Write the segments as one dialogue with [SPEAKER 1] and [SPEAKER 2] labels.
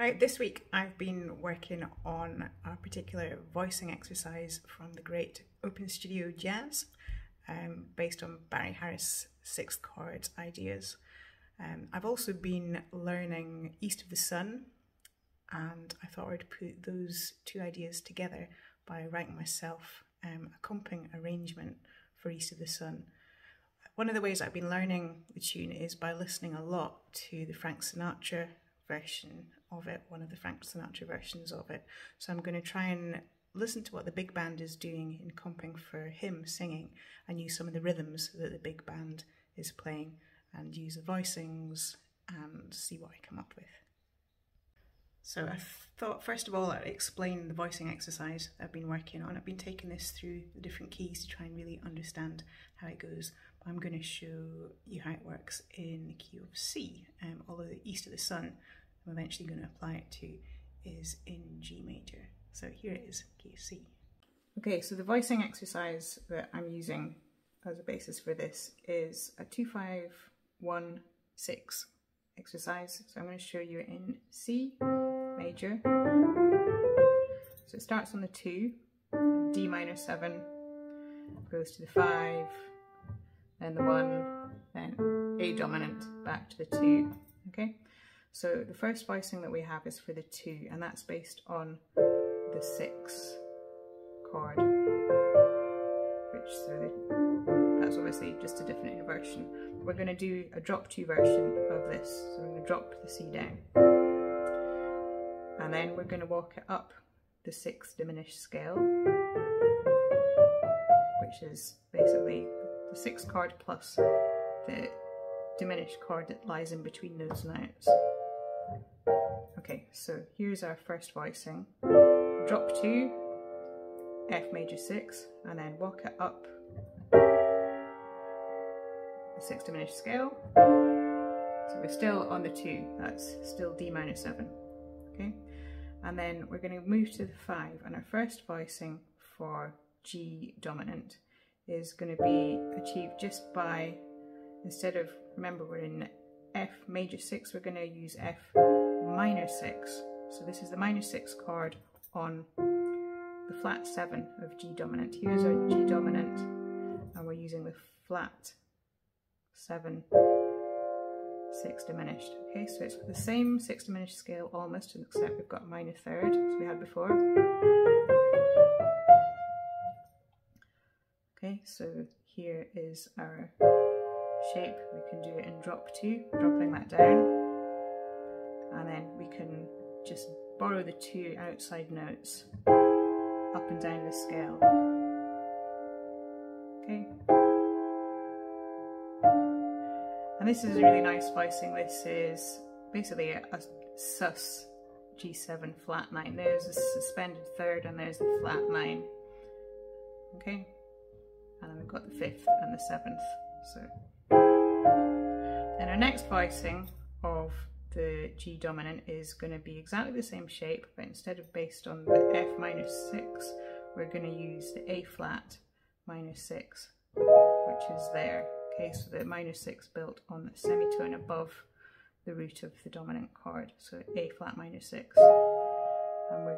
[SPEAKER 1] Right, this week I've been working on a particular voicing exercise from the great Open Studio Jazz, based on Barry Harris' sixth chord ideas. I've also been learning East of the Sun, and I thought I'd put those two ideas together by writing myself a comping arrangement for East of the Sun. One of the ways I've been learning the tune is by listening a lot to the Frank Sinatra version of it, one of the Frank Sinatra versions of it. So I'm going to try and listen to what the big band is doing in comping for him singing, and use some of the rhythms that the big band is playing, and use the voicings and see what I come up with. So I thought first of all I'd explain the voicing exercise I've been working on. I've been taking this through the different keys to try and really understand how it goes. But I'm going to show you how it works in the key of C, although the East of the Sun I'm eventually going to apply it to is in G major. So here it is, key of C. Okay, so the voicing exercise that I'm using as a basis for this is a 2-5-1-6 exercise. So I'm going to show you in C major. So it starts on the 2, D minor 7, goes to the 5, then the 1, then A dominant, back to the 2. Okay, so the first voicing that we have is for the 2, and that's based on the 6 chord, that's obviously just a different inversion. We're going to do a drop 2 version of this, so we're going to drop the C down, and then we're going to walk it up the 6th diminished scale, which is basically the 6th chord plus the diminished chord that lies in between those notes. Okay, so here's our first voicing. Drop 2, F major 6, and then walk it up the 6th diminished scale. So we're still on the 2, that's still D minor 7. Okay, and then we're going to move to the 5, and our first voicing for G dominant is going to be achieved just by, instead of, remember we're in F major 6, we're going to use F minor 6. So this is the minor 6 chord on the flat 7 of G dominant. Here's our G dominant, and we're using the flat 7, 6 diminished. Okay, so it's the same 6 diminished scale almost, except we've got minor 3rd as we had before. Okay, so here is our shape. We can do it in drop 2, dropping that down, and then we can just borrow the 2 outside notes up and down the scale. Okay, and this is a really nice voicing. This is basically a sus G7 flat 9. There's a suspended 3rd and there's the flat 9. Okay, and then we've got the 5th and the 7th. So then our next voicing of the G dominant is going to be exactly the same shape, but instead of based on the F minor 6, we're going to use the A flat minor 6, which is there. Okay, so the minor 6 built on the semitone above the root of the dominant chord, so A flat minor 6. And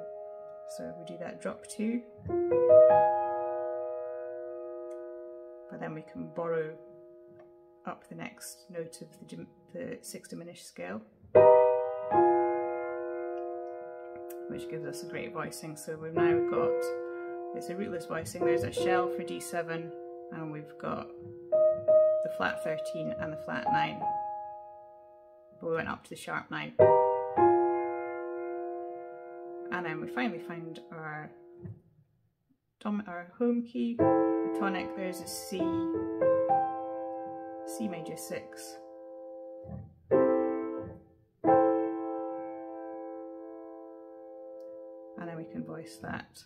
[SPEAKER 1] so we do that drop 2, but then we can borrow up the next note of the 6th diminished scale, which gives us a great voicing. So we've now got, it's a rootless voicing, there's a shell for D7, and we've got the flat 13 and the flat 9, but we went up to the sharp 9. And then we finally find our home key, the tonic. There's a C major 6. And then we can voice that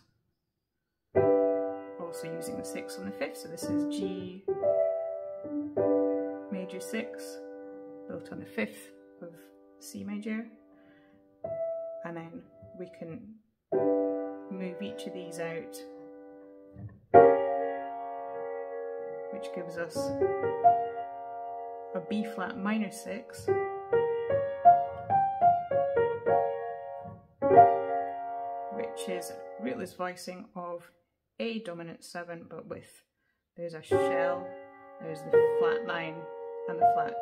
[SPEAKER 1] also using the 6 on the 5th. So this is G major 6 built on the 5th of C major. And then we can move each of these out, which gives us a B flat minor 6, which is rootless voicing of A dominant 7, but with, there's a shell, there's the flat 9 and the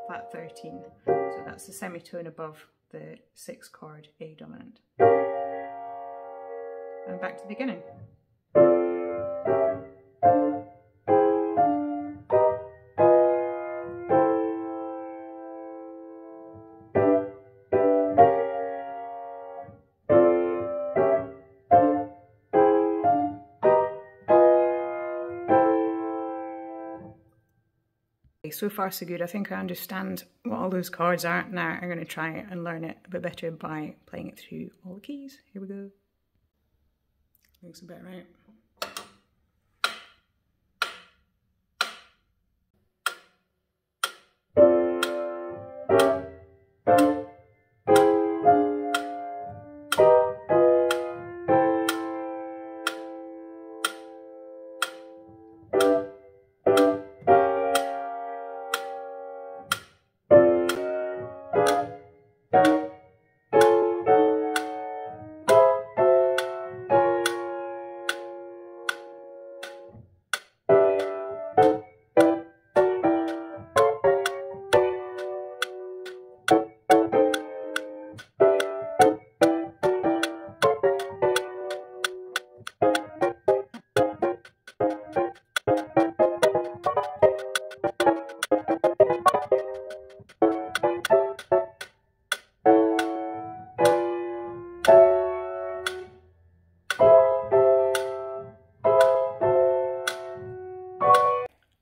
[SPEAKER 1] flat 13. So that's the semitone above the 6th chord A dominant. And back to the beginning. So far so good. I think I understand what all those chords are. Now I'm going to try and learn it a bit better by playing it through all the keys. Here we go. Looks about right.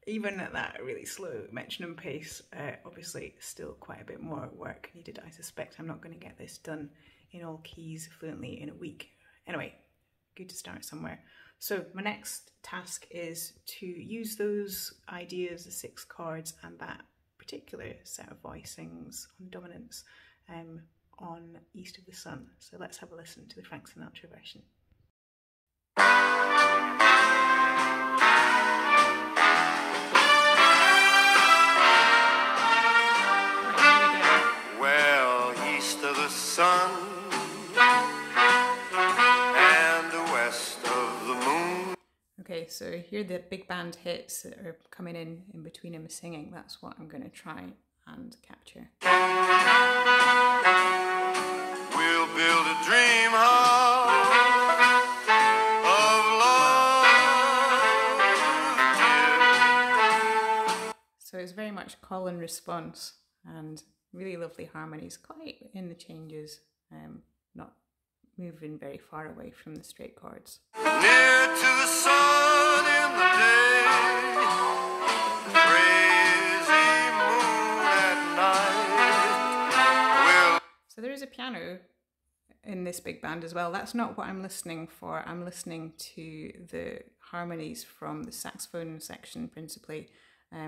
[SPEAKER 1] Even at that really slow metronome pace, obviously still quite a bit more work needed. I suspect I'm not going to get this done in all keys fluently in a week. Anyway, good to start somewhere. So my next task is to use those ideas, the 6 chords and that particular set of voicings on dominance on East of the Sun. So let's have a listen to the Frank Sinatra version.
[SPEAKER 2] Sun and the west of the moon.
[SPEAKER 1] Okay, so here the big band hits that are coming in between him singing. That's what I'm going to try and capture.
[SPEAKER 2] We'll build a dream house of love.
[SPEAKER 1] So it's very much call and response and really lovely harmonies, quite in the changes, not moving very far away from the straight chords.
[SPEAKER 2] Near to the sun in the day, crazy moon at night.
[SPEAKER 1] So there is a piano in this big band as well. That's not what I'm listening for. I'm listening to the harmonies from the saxophone section principally.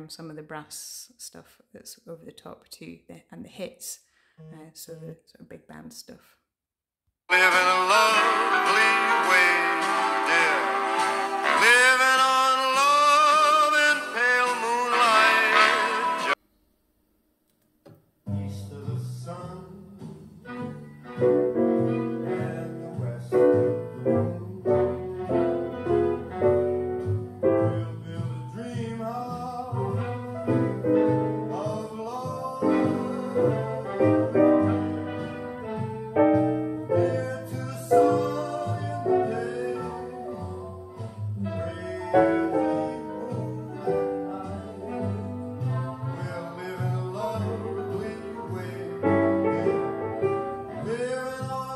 [SPEAKER 1] Some of the brass stuff that's over the top too, and the hits, so the sort of big band stuff.
[SPEAKER 2] Living a lovely way, dear. Living on love and pale moonlight. East of the sun and the west of the moon. We'll build a dream house of love. Near to the sun in the day, crazy moon at night. We're living a lovely way, living on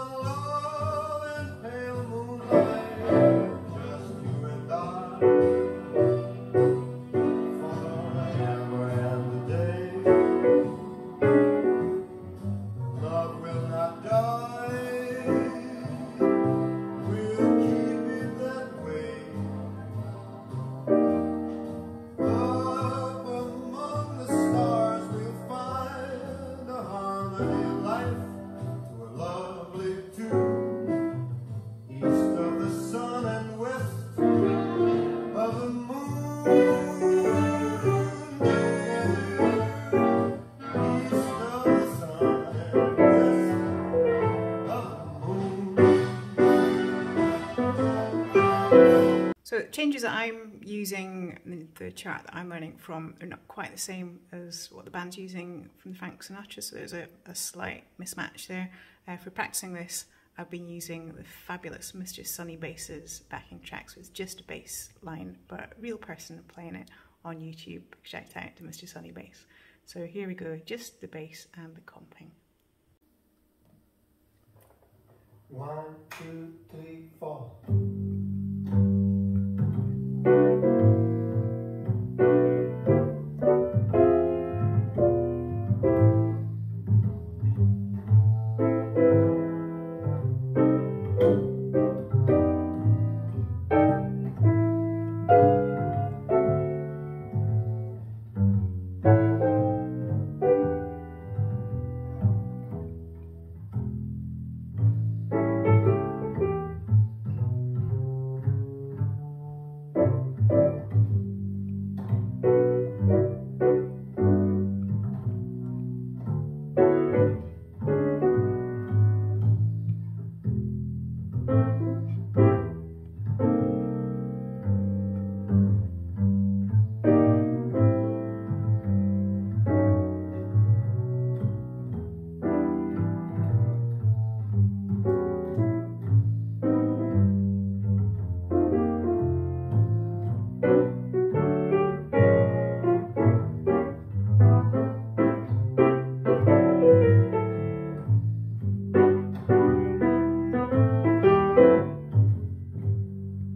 [SPEAKER 1] changes that I'm using, the chart that I'm learning from, are not quite the same as what the band's using from the Frank Sinatra, so there's a slight mismatch there. For practicing this, I've been using the fabulous Mr. Sunny Bass's backing tracks with just a bass line, but a real person playing it on YouTube. Shout out to Mr. Sunny Bass. So here we go, just the bass and the comping.
[SPEAKER 3] 1, 2, 3, 4.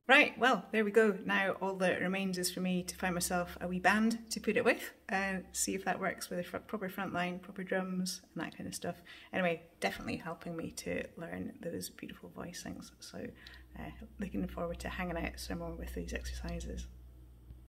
[SPEAKER 1] Right, well, there we go. Now all that remains is for me to find myself a wee band to put it with and see if that works with a proper front line, proper drums and that kind of stuff. Anyway, definitely helping me to learn those beautiful voicings. So looking forward to hanging out some more with these exercises.